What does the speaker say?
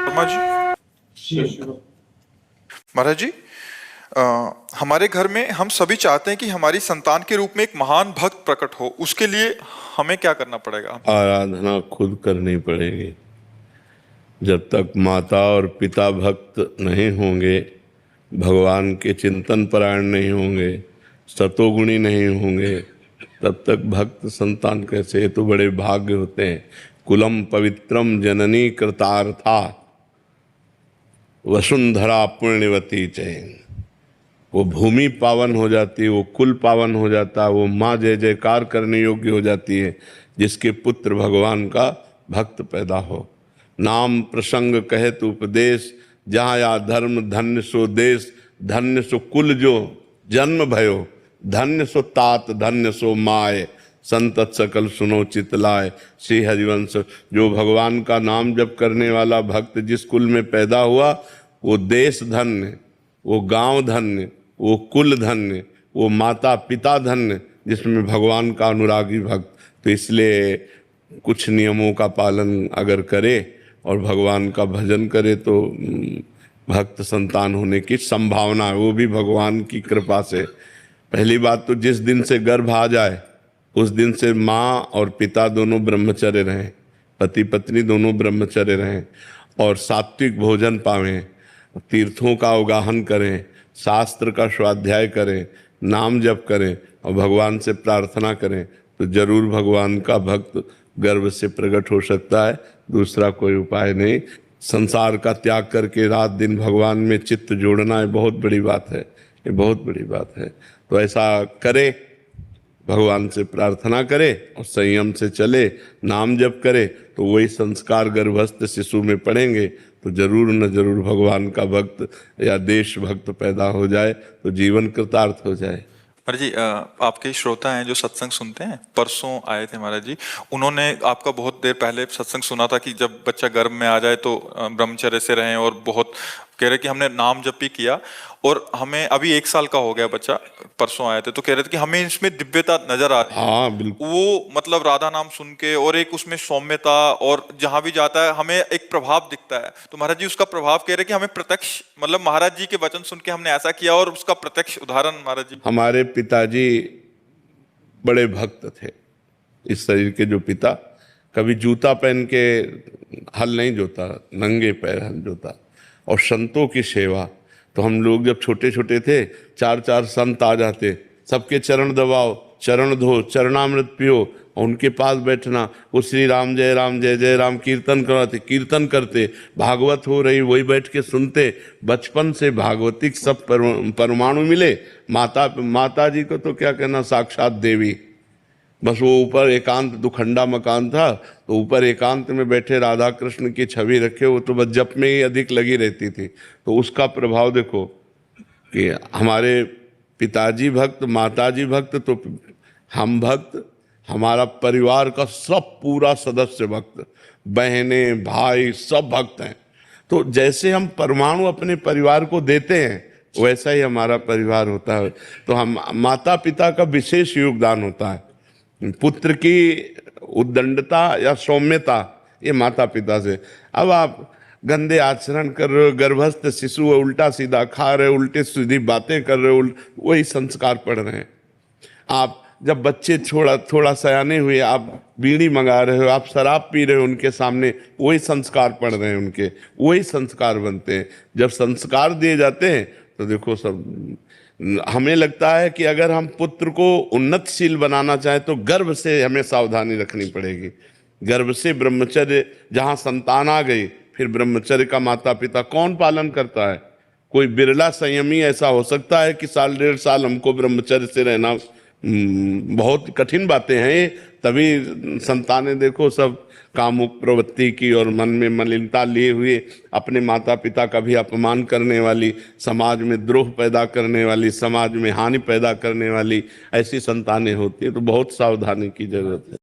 शर्मा जी। महाराज जी, हमारे घर में हम सभी चाहते हैं कि हमारी संतान के रूप में एक महान भक्त प्रकट हो। उसके लिए हमें क्या करना पड़ेगा? आराधना खुद करनी पड़ेगी। जब तक माता और पिता भक्त नहीं होंगे, भगवान के चिंतन परायण नहीं होंगे, सतोगुणी नहीं होंगे, तब तक भक्त संतान कैसे? ये तो बड़े भाग्य होते हैं। कुलम पवित्रम जननी कृतार्था वसुंधरा पुण्यवती चैन। वो भूमि पावन हो जाती है, वो कुल पावन हो जाता है, वो माँ जय जयकार करने योग्य हो जाती है जिसके पुत्र भगवान का भक्त पैदा हो। नाम प्रसंग कहत उपदेश, जहाँ या धर्म धन्य सो देश, धन्य सो कुल जो जन्म भयो, धन्य सो तात धन्य सो माय, संतत सकल सुनो चितलाय। श्री हरिवंश। जो भगवान का नाम जप करने वाला भक्त जिस कुल में पैदा हुआ, वो देश धन्य, वो गांव धन्य, वो कुल धन्य, वो माता पिता धन्य जिसमें भगवान का अनुरागी भक्त। तो इसलिए कुछ नियमों का पालन अगर करे और भगवान का भजन करे तो भक्त संतान होने की संभावना है, वो भी भगवान की कृपा से। पहली बात तो जिस दिन से गर्भ आ जाए उस दिन से माँ और पिता दोनों ब्रह्मचर्य रहें, पति पत्नी दोनों ब्रह्मचर्य रहें और सात्विक भोजन पावें, तीर्थों का अवगाहन करें, शास्त्र का स्वाध्याय करें, नाम जप करें और भगवान से प्रार्थना करें तो जरूर भगवान का भक्त गर्भ से प्रकट हो सकता है। दूसरा कोई उपाय नहीं। संसार का त्याग करके रात दिन भगवान में चित्त जोड़ना है, बहुत बड़ी बात है, ये बहुत बड़ी बात है। तो ऐसा करे, भगवान से प्रार्थना करे और संयम से चले, नाम जप करे तो वही संस्कार गर्भस्थ शिशु में पड़ेंगे तो जरूर न जरूर भगवान का भक्त या देश भक्त पैदा हो जाए तो जीवन कृतार्थ हो जाए। महाराज जी, आपके श्रोता हैं जो सत्संग सुनते हैं, परसों आए थे महाराज जी, उन्होंने आपका बहुत देर पहले सत्संग सुना था कि जब बच्चा गर्भ में आ जाए तो ब्रह्मचर्य से रहें, और बहुत कह रहे कि हमने नाम जप भी किया और हमें अभी 1 साल का हो गया बच्चा, परसों आए थे तो कह रहे थे कि हमें इसमें दिव्यता नजर आ रही है। हाँ बिल्कुल। वो मतलब राधा नाम सुन के और एक उसमें सौम्यता, और जहां भी जाता है हमें एक प्रभाव दिखता है। तो महाराज जी उसका प्रभाव कह रहे कि हमें प्रत्यक्ष, मतलब महाराज जी के वचन सुन के हमने ऐसा किया और उसका प्रत्यक्ष उदाहरण महाराज जी। हमारे पिताजी बड़े भक्त थे। इस शरीर के जो पिता कभी जूता पहन के हल नहीं जोता, नंगे पैर हल जोता। और संतों की सेवा, तो हम लोग जब छोटे छोटे थे 4-4 संत आ जाते, सबके चरण दबाओ, चरण धो, चरणामृत पियो और उनके पास बैठना। वो श्री राम जय जय राम कीर्तन कराते, कीर्तन करते, भागवत हो रही वही बैठ के सुनते। बचपन से भागवतिक सब परमाणु मिले। माता जी को तो क्या कहना, साक्षात देवी। बस वो ऊपर एकांत दुखंडा मकान था तो ऊपर एकांत में बैठे राधा कृष्ण की छवि रखे, वो तो बस जप में ही अधिक लगी रहती थी। तो उसका प्रभाव देखो कि हमारे पिताजी भक्त, माताजी भक्त, तो हम भक्त, हमारा परिवार का सब पूरा सदस्य भक्त, बहनें भाई सब भक्त हैं। तो जैसे हम परमाणु अपने परिवार को देते हैं वैसा ही हमारा परिवार होता है। तो हम माता पिता का विशेष योगदान होता है। पुत्र की उद्दंडता या सौम्यता ये माता पिता से। अब आप गंदे आचरण कर रहे हो, गर्भस्थ शिशु है, उल्टा सीधा खा रहे हो, उल्टे सीधी बातें कर रहे हो, वही संस्कार पड़ रहे हैं। आप जब बच्चे थोड़ा सयाने हुए, आप बीड़ी मंगा रहे हो, आप शराब पी रहे हो उनके सामने, वही संस्कार पड़ रहे हैं उनके, वही संस्कार बनते हैं। जब संस्कार दिए जाते हैं तो देखो सब, हमें लगता है कि अगर हम पुत्र को उन्नतशील बनाना चाहें तो गर्भ से हमें सावधानी रखनी पड़ेगी। गर्भ से ब्रह्मचर्य, जहाँ संतान आ गई फिर ब्रह्मचर्य का माता पिता कौन पालन करता है? कोई बिरला संयमी ऐसा हो सकता है कि 1.5 साल हमको ब्रह्मचर्य से रहना, बहुत कठिन बातें हैं ये। तभी संतानें देखो सब कामुक प्रवृत्ति की और मन में मलिनता लिए हुए, अपने माता पिता का भी अपमान करने वाली, समाज में द्रोह पैदा करने वाली, समाज में हानि पैदा करने वाली ऐसी संतानें होती है। तो बहुत सावधानी की जरूरत है।